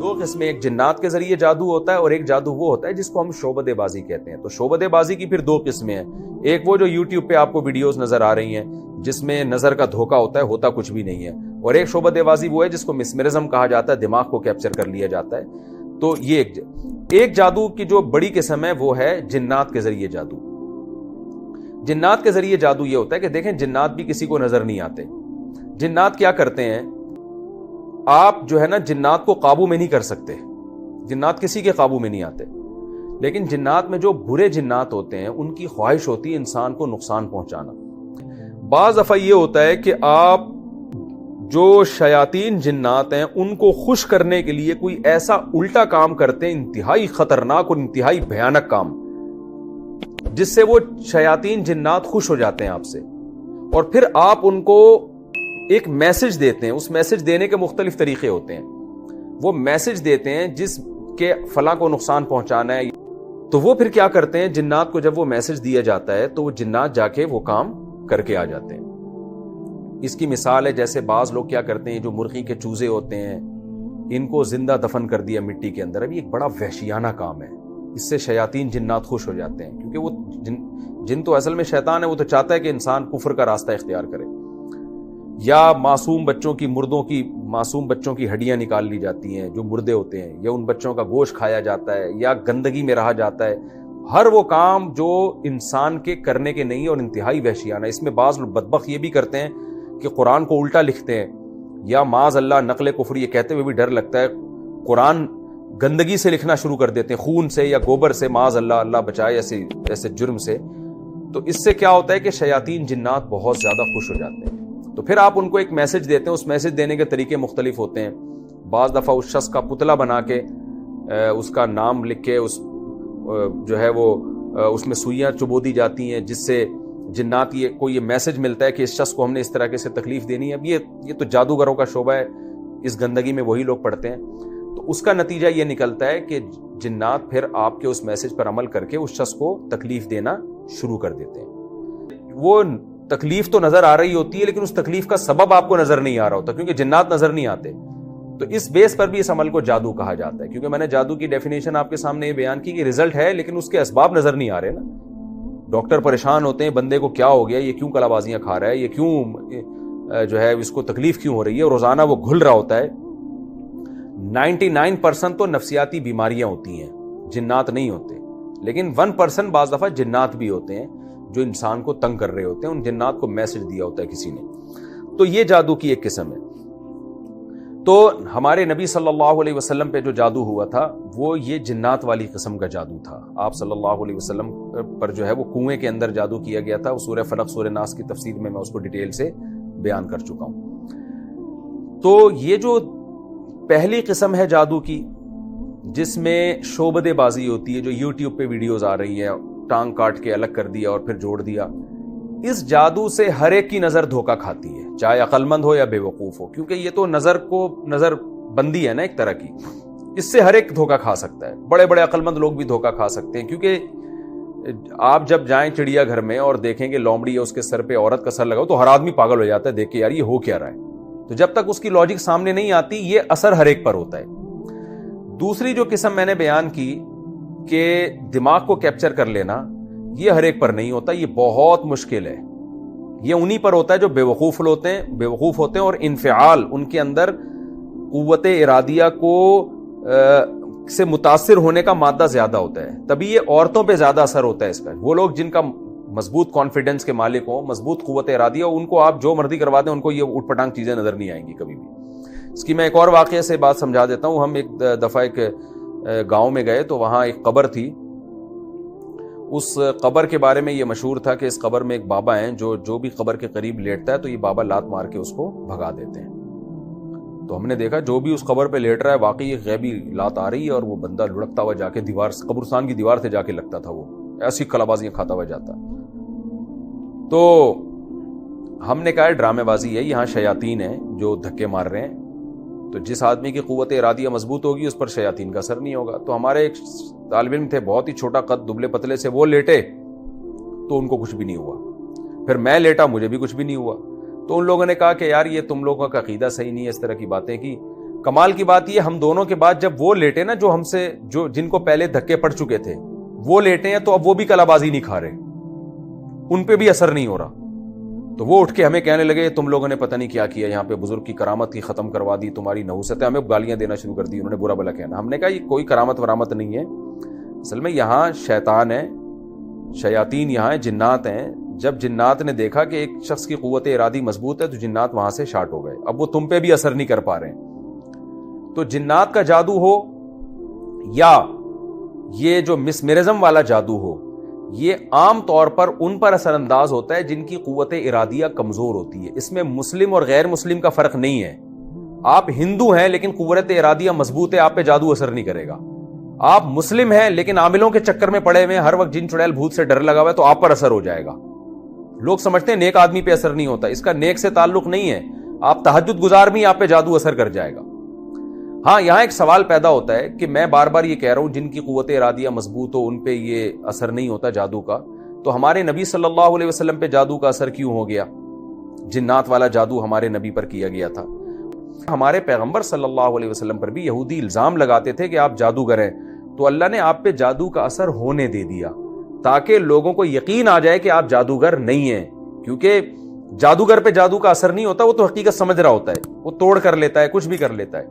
دو قسمیں، ایک جنات کے ذریعے جادو ہوتا ہے اور ایک جادو وہ ہوتا ہے جس کو ہم شعبدے بازی کہتے ہیں. تو شعبدے بازی کی پھر دو قسمیں ہیں. ایک وہ جو یوٹیوب پہ آپ کو ویڈیوز نظر آ رہی ہیں جس میں نظر کا دھوکا ہوتا ہے، ہوتا کچھ بھی نہیں ہے. اور ایک شعبدے بازی وہ ہے جس کو مسمرزم کہا جاتا ہے، دماغ کو کیپچر کر لیا جاتا ہے. تو یہ ایک جادو کی جو بڑی قسم ہے وہ ہے جنات کے ذریعے جادو. جنات کے ذریعے جادو یہ ہوتا ہے کہ دیکھیں جنات بھی کسی کو نظر نہیں آتے. جنات کیا کرتے ہیں، آپ جو ہے نا جنات کو قابو میں نہیں کر سکتے، جنات کسی کے قابو میں نہیں آتے. لیکن جنات میں جو برے جنات ہوتے ہیں ان کی خواہش ہوتی ہے انسان کو نقصان پہنچانا. بعض دفعہ یہ ہوتا ہے کہ آپ جو شیاطین جنات ہیں ان کو خوش کرنے کے لیے کوئی ایسا الٹا کام کرتے ہیں، انتہائی خطرناک اور انتہائی بھیانک کام، جس سے وہ شیاطین جنات خوش ہو جاتے ہیں آپ سے. اور پھر آپ ان کو ایک میسج دیتے ہیں. اس میسج دینے کے مختلف طریقے ہوتے ہیں. وہ میسج دیتے ہیں جس کے فلاں کو نقصان پہنچانا ہے. تو وہ پھر کیا کرتے ہیں، جنات کو جب وہ میسج دیا جاتا ہے تو وہ جنات جا کے وہ کام کر کے آ جاتے ہیں. اس کی مثال ہے جیسے بعض لوگ کیا کرتے ہیں، جو مرغی کے چوزے ہوتے ہیں ان کو زندہ دفن کر دیا مٹی کے اندر. ابھی ایک بڑا وحشیانہ کام ہے. اس سے شیاطین جنات خوش ہو جاتے ہیں کیونکہ وہ جن تو اصل میں شیطان ہے، وہ تو چاہتا ہے کہ انسان کفر کا راستہ اختیار کرے. یا معصوم بچوں کی ہڈیاں نکال لی جاتی ہیں جو مردے ہوتے ہیں، یا ان بچوں کا گوشت کھایا جاتا ہے، یا گندگی میں رہا جاتا ہے. ہر وہ کام جو انسان کے کرنے کے نہیں اور انتہائی وحشیانہ. اس میں بعض بدبخت یہ بھی کرتے ہیں کہ قرآن کو الٹا لکھتے ہیں، یا معاذ اللہ نقل کفر، یہ کہتے ہوئے بھی ڈر لگتا ہے قرآن گندگی سے لکھنا شروع کر دیتے ہیں، خون سے یا گوبر سے، معاذ اللہ، اللہ بچائے ایسے جرم سے. تو اس سے کیا ہوتا ہے کہ شیاطین جنات بہت زیادہ خوش ہو جاتے ہیں. تو پھر آپ ان کو ایک میسج دیتے ہیں. اس میسج دینے کے طریقے مختلف ہوتے ہیں. بعض دفعہ اس شخص کا پتلا بنا کے اس کا نام لکھ کے جو ہے وہ اس میں سوئیاں چبو دی جاتی ہیں، جس سے جنات کو یہ میسج ملتا ہے کہ اس شخص کو ہم نے اس طرح سے تکلیف دینی ہے. اب یہ تو جادوگروں کا شعبہ ہے، اس گندگی میں وہی لوگ پڑتے ہیں. تو اس کا نتیجہ یہ نکلتا ہے کہ جنات پھر آپ کے اس میسج پر عمل کر کے اس شخص کو تکلیف دینا شروع کر دیتے ہیں. وہ تکلیف تو نظر آ رہی ہوتی ہے لیکن اس تکلیف کا سبب آپ کو نظر نہیں آ رہا ہوتا کیونکہ جنات نظر نہیں آتے. تو اس بیس پر بھی اس عمل کو جادو کہا جاتا ہے. کیونکہ میں نے جادو کی ڈیفینیشن آپ کے سامنے یہ بیان کی کہ رزلٹ ہے لیکن اس کے اسباب نظر نہیں آ رہے نا. ڈاکٹر پریشان ہوتے ہیں بندے کو کیا ہو گیا، یہ کیوں کلا بازیاں کھا رہا ہے، یہ کیوں جو ہے اس کو تکلیف کیوں ہو رہی ہے، اور روزانہ وہ گھل رہا ہوتا ہے. 99% تو نفسیاتی بیماریاں ہوتی ہیں، جنات نہیں ہوتے. لیکن 1% بعض دفعہ جنات بھی ہوتے ہیں جو انسان کو تنگ کر رہے ہوتے ہیں. ان جنات کو میسج دیا ہوتا ہے کسی نے. تو یہ جادو کی ایک قسم ہے. تو ہمارے نبی صلی اللہ علیہ وسلم پہ جو جادو ہوا تھا وہ یہ جنات والی قسم کا جادو تھا. آپ صلی اللہ علیہ وسلم پر جو ہے وہ کنویں کے اندر جادو کیا گیا تھا. سورہ فلق سورہ ناس کی تفسیر میں اس کو ڈیٹیل سے بیان کر چکا ہوں. تو یہ جو پہلی قسم ہے جادو کی جس میں شعبدے بازی ہوتی ہے، جو یوٹیوب پہ ویڈیوز آ رہی ہیں، ٹانگ کاٹ کے الگ کر دیا اور پھر جوڑ دیا، اس جادو سے ہر ایک کی نظر دھوکا کھاتی ہے، چاہے عقل مند ہو یا بے وقوف ہو. کیونکہ یہ تو نظر بندی ہے نا ایک طرح کی. اس سے ہر ایک دھوکا کھا سکتا ہے. بڑے بڑے عقل مند لوگ بھی دھوکا کھا سکتے ہیں. کیونکہ آپ جب جائیں چڑیا گھر میں اور دیکھیں کہ لومڑی ہے اس کے سر پہ عورت کا سر لگا تو ہر آدمی پاگل ہو جاتا ہے دیکھ کے، یار یہ ہو کیا رہا ہے. تو جب تک اس کی لاجک سامنے نہیں آتی یہ اثر ہر ایک پر ہوتا ہے. دوسری جو قسم میں نے بیان کی کہ دماغ کو کیپچر کر لینا، یہ ہر ایک پر نہیں ہوتا. یہ بہت مشکل ہے. یہ انہی پر ہوتا ہے جو بے وقوف ہوتے ہیں اور انفعال ان کے اندر قوت ارادیہ کو سے متاثر ہونے کا مادہ زیادہ ہوتا ہے. تبھی یہ عورتوں پہ زیادہ اثر ہوتا ہے اس کا. وہ لوگ جن کا مضبوط کانفیڈنس کے مالک ہوں، مضبوط قوت ارادیہ ہو، ان کو آپ جو مرضی کروا دیں ان کو یہ اٹھ پٹانگ چیزیں نظر نہیں آئیں گی کبھی بھی. اس کی میں ایک اور واقعے سے بات سمجھا دیتا ہوں. ہم ایک دفعہ ایک گاؤں میں گئے تو وہاں ایک قبر تھی. اس قبر کے بارے میں یہ مشہور تھا کہ اس قبر میں ایک بابا ہیں جو بھی قبر کے قریب لیٹتا ہے تو یہ بابا لات مار کے اس کو بھگا دیتے ہیں. تو ہم نے دیکھا جو بھی اس قبر پہ لیٹ رہا ہے واقعی ایک غیبی لات آ رہی ہے اور وہ بندہ لڑکتا ہوا جا کے قبرستان کی دیوار سے جا کے لگتا تھا. وہ ایسی کلابازیاں کھاتا ہوا جاتا. تو ہم نے کہا ڈرامے بازی ہے، یہاں شیاطین ہیں جو دھکے مار رہے ہیں. تو جس آدمی کی قوت ارادیہ مضبوط ہوگی اس پر شیاطین کا اثر نہیں ہوگا. تو ہمارے ایک طالب علم تھے بہت ہی چھوٹا قد، دبلے پتلے سے، وہ لیٹے تو ان کو کچھ بھی نہیں ہوا. پھر میں لیٹا، مجھے بھی کچھ بھی نہیں ہوا. تو ان لوگوں نے کہا کہ یار یہ تم لوگوں کا عقیدہ صحیح نہیں ہے، اس طرح کی باتیں کی. کمال کی بات یہ ہم دونوں کے بعد جب وہ لیٹے نا جو ہم سے جن کو پہلے دھکے پڑ چکے تھے وہ لیٹے ہیں تو اب وہ بھی کلابازی نہیں کھا رہے, ان پہ بھی اثر نہیں ہو رہا. تو وہ اٹھ کے ہمیں کہنے لگے تم لوگوں نے پتہ نہیں کیا کیا, یہاں پہ بزرگ کی کرامت کی ختم کروا دی, تمہاری نحوست ہے. ہمیں گالیاں دینا شروع کر دی, انہوں نے برا بلا کہنا. ہم نے کہا یہ کوئی کرامت ورامت نہیں ہے, اصل میں یہاں شیطان ہے, شیاطین یہاں ہیں, جنات ہیں. جب جنات نے دیکھا کہ ایک شخص کی قوت ارادی مضبوط ہے تو جنات وہاں سے شارٹ ہو گئے, اب وہ تم پہ بھی اثر نہیں کر پا رہے ہیں. تو جنات کا جادو ہو یا یہ جو مسمرزم والا جادو ہو, یہ عام طور پر ان پر اثر انداز ہوتا ہے جن کی قوت ارادیہ کمزور ہوتی ہے. اس میں مسلم اور غیر مسلم کا فرق نہیں ہے. آپ ہندو ہیں لیکن قوت ارادیہ مضبوط ہے, آپ پہ جادو اثر نہیں کرے گا. آپ مسلم ہیں لیکن عاملوں کے چکر میں پڑے ہوئے ہیں, ہر وقت جن چڑیل بھوت سے ڈر لگا ہوا ہے, تو آپ پر اثر ہو جائے گا. لوگ سمجھتے ہیں نیک آدمی پہ اثر نہیں ہوتا, اس کا نیک سے تعلق نہیں ہے. آپ تہجد گزار بھی آپ پہ جادو اثر کر جائے گا. ہاں یہاں ایک سوال پیدا ہوتا ہے کہ میں بار بار یہ کہہ رہا ہوں جن کی قوت ارادیہ مضبوط ہو ان پہ یہ اثر نہیں ہوتا جادو کا, تو ہمارے نبی صلی اللہ علیہ وسلم پہ جادو کا اثر کیوں ہو گیا؟ جنات والا جادو ہمارے نبی پر کیا گیا تھا. ہمارے پیغمبر صلی اللہ علیہ وسلم پر بھی یہودی الزام لگاتے تھے کہ آپ جادوگر ہیں, تو اللہ نے آپ پہ جادو کا اثر ہونے دے دیا تاکہ لوگوں کو یقین آ جائے کہ آپ جادوگر نہیں ہیں. کیونکہ جادوگر پہ جادو کا اثر نہیں ہوتا, وہ تو حقیقت سمجھ رہا ہوتا ہے, وہ توڑ کر لیتا ہے, کچھ بھی کر لیتا ہے.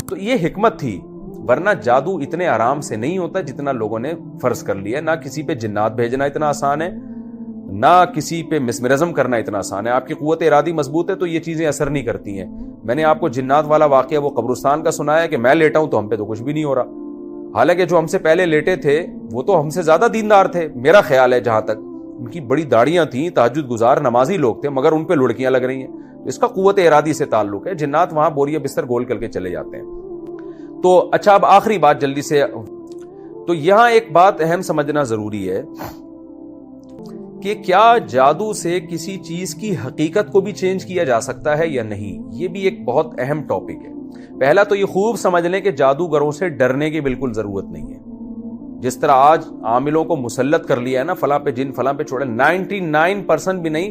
تو یہ حکمت تھی, ورنہ جادو اتنے آرام سے نہیں ہوتا جتنا لوگوں نے فرض کر لیا. نہ کسی پہ جنات بھیجنا اتنا آسان ہے, نہ کسی پہ مسمرزم کرنا اتنا آسان ہے. آپ کی قوت ارادی مضبوط ہے تو یہ چیزیں اثر نہیں کرتی ہیں. میں نے آپ کو جنات والا واقعہ وہ قبرستان کا سنایا کہ میں لیٹا ہوں تو ہم پہ تو کچھ بھی نہیں ہو رہا, حالانکہ جو ہم سے پہلے لیٹے تھے وہ تو ہم سے زیادہ دیندار تھے. میرا خیال ہے جہاں تک, ان کی بڑی داڑیاں تھیں, تہجد گزار نمازی لوگ تھے, مگر ان پہ لڑکیاں لگ رہی ہیں. اس کا قوت ارادی سے تعلق ہے. جنات وہاں بوریا بستر گول کر کے چلے جاتے ہیں. تو اچھا, اب آخری بات جلدی سے, تو یہاں ایک بات اہم سمجھنا ضروری ہے کہ کیا جادو سے کسی چیز کی حقیقت کو بھی چینج کیا جا سکتا ہے یا نہیں. یہ بھی ایک بہت اہم ٹاپک ہے. پہلا تو یہ خوب سمجھ لیں کہ جادوگروں سے ڈرنے کی بالکل ضرورت نہیں ہے. جس طرح آج عاملوں کو مسلط کر لیا ہے نا, فلاں پہ جن, فلاں پہ چھوڑے, 99% بھی نہیں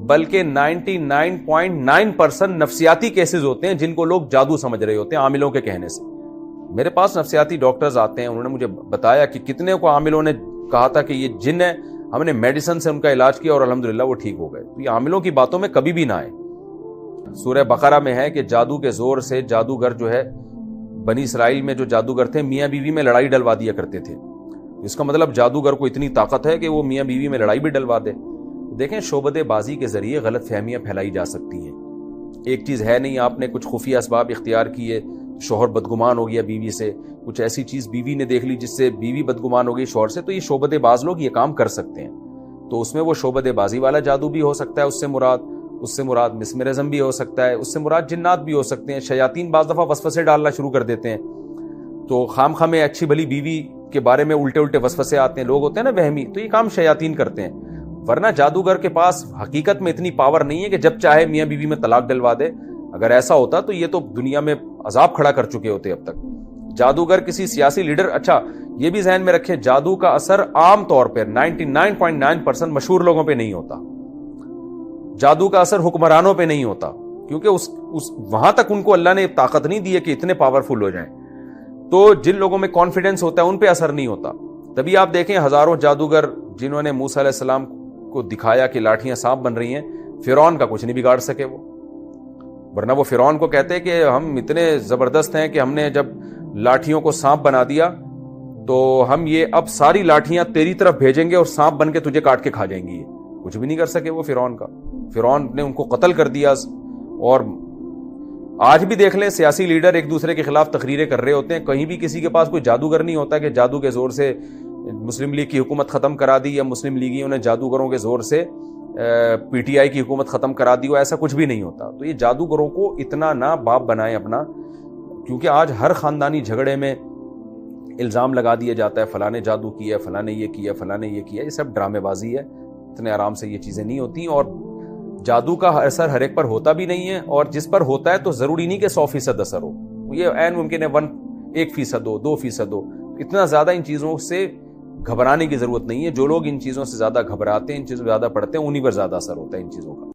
بلکہ 99.9% نفسیاتی کیسز ہوتے ہیں جن کو لوگ جادو سمجھ رہے ہوتے ہیں عاملوں کے کہنے سے. میرے پاس نفسیاتی ڈاکٹرز آتے ہیں, انہوں نے مجھے بتایا کہ کتنے کو عاملوں نے کہا تھا کہ یہ جن ہے, ہم نے میڈیسن سے ان کا علاج کیا اور الحمدللہ وہ ٹھیک ہو گئے. تو یہ عاملوں کی باتوں میں کبھی بھی نہ آئے. سورہ بقرہ میں ہے کہ جادو کے زور سے جادوگر جو ہے, بنی اسرائیل میں جو جادوگر تھے میاں بیوی میں لڑائی ڈلوا دیا کرتے تھے. اس کا مطلب جادوگر کو اتنی طاقت ہے کہ وہ میاں بیوی میں لڑائی بھی ڈلوا دے. دیکھیں, شعبدے بازی کے ذریعے غلط فہمیاں پھیلائی جا سکتی ہیں. ایک چیز ہے نہیں آپ نے کچھ خفیہ اسباب اختیار کیے, شوہر بدگمان ہو گیا بیوی سے, کچھ ایسی چیز بیوی نے دیکھ لی جس سے بیوی بدگمان ہو گئی شوہر سے, تو یہ شعبدے باز لوگ یہ کام کر سکتے ہیں. تو اس میں وہ شعبدے بازی والا جادو بھی ہو سکتا ہے, اس سے مراد مسمرزم بھی ہو سکتا ہے, اس سے مراد جنات بھی ہو سکتے ہیں. شیاطین بعض دفعہ وسوسے ڈالنا شروع کر دیتے ہیں, تو خام خواہ میں اچھی بھلی بیوی کے بارے میں الٹے وسوسے آتے ہیں. لوگ ہوتے ہیں نا وہمی, تو یہ کام شیاطین کرتے ہیں. ورنہ جادوگر کے پاس حقیقت میں اتنی پاور نہیں ہے کہ جب چاہے میاں بیوی میں طلاق ڈلوا دے. اگر ایسا ہوتا تو یہ تو دنیا میں عذاب کھڑا کر چکے ہوتے اب تک. جادوگر کسی سیاسی لیڈر, اچھا یہ بھی ذہن میں رکھیں, جادو کا اثر عام طور پر 99.9% مشہور لوگوں پہ نہیں ہوتا. جادو کا اثر حکمرانوں پہ نہیں ہوتا, کیونکہ اس وہاں تک ان کو اللہ نے طاقت نہیں دی ہے کہ اتنے پاورفل ہو جائیں. تو جن لوگوں میں کانفیڈنس ہوتا ہے ان پہ اثر نہیں ہوتا. تبھی آپ دیکھیں ہزاروں جادوگر جنہوں نے موسیٰ علیہ السلام کو دکھایا کہ لاٹھیاں سانپ بن رہی ہیں, فرعون کا کچھ نہیں بگاڑ سکے وہ. ورنہ وہ فرعون کو کہتے کہ ہم اتنے زبردست ہیں کہ ہم نے جب لاٹھیوں کو سانپ بنا دیا تو ہم یہ اب ساری لاٹھیاں تیری طرف بھیجیں گے اور سانپ بن کے تجھے کاٹ کے کھا جائیں گی. کچھ بھی نہیں کر سکے وہ فرعون کا. فرعون نے ان کو قتل کر دیا. اور آج بھی دیکھ لیں سیاسی لیڈر ایک دوسرے کے خلاف تقریریں کر رہے ہوتے ہیں, کہیں بھی کسی کے پاس کوئی جادوگر نہیں ہوتا کہ جادو کے زور سے مسلم لیگ کی حکومت ختم کرا دی, یا مسلم لیگیوں نے جادوگروں کے زور سے پی ٹی آئی کی حکومت ختم کرا دی ہو. ایسا کچھ بھی نہیں ہوتا. تو یہ جادوگروں کو اتنا نہ باپ بنائیں اپنا, کیونکہ آج ہر خاندانی جھگڑے میں الزام لگا دیا جاتا ہے فلاں نے جادو کیا, فلاں نے یہ کیا, فلاں نے یہ کیا. یہ سب ڈرامے بازی ہے. اتنے آرام سے یہ چیزیں نہیں ہوتی. اور جادو کا اثر ہر ایک پر ہوتا بھی نہیں ہے, اور جس پر ہوتا ہے تو ضروری نہیں کہ 100% اثر ہو. یہ عین ممکن ہے 1% ہو, 2% ہو. اتنا زیادہ ان چیزوں سے گھبرانے کی ضرورت نہیں ہے. جو لوگ ان چیزوں سے زیادہ گھبراتے ہیں, ان چیزوں سے زیادہ پڑھتے ہیں, انہی پر زیادہ اثر ہوتا ہے ان چیزوں کا.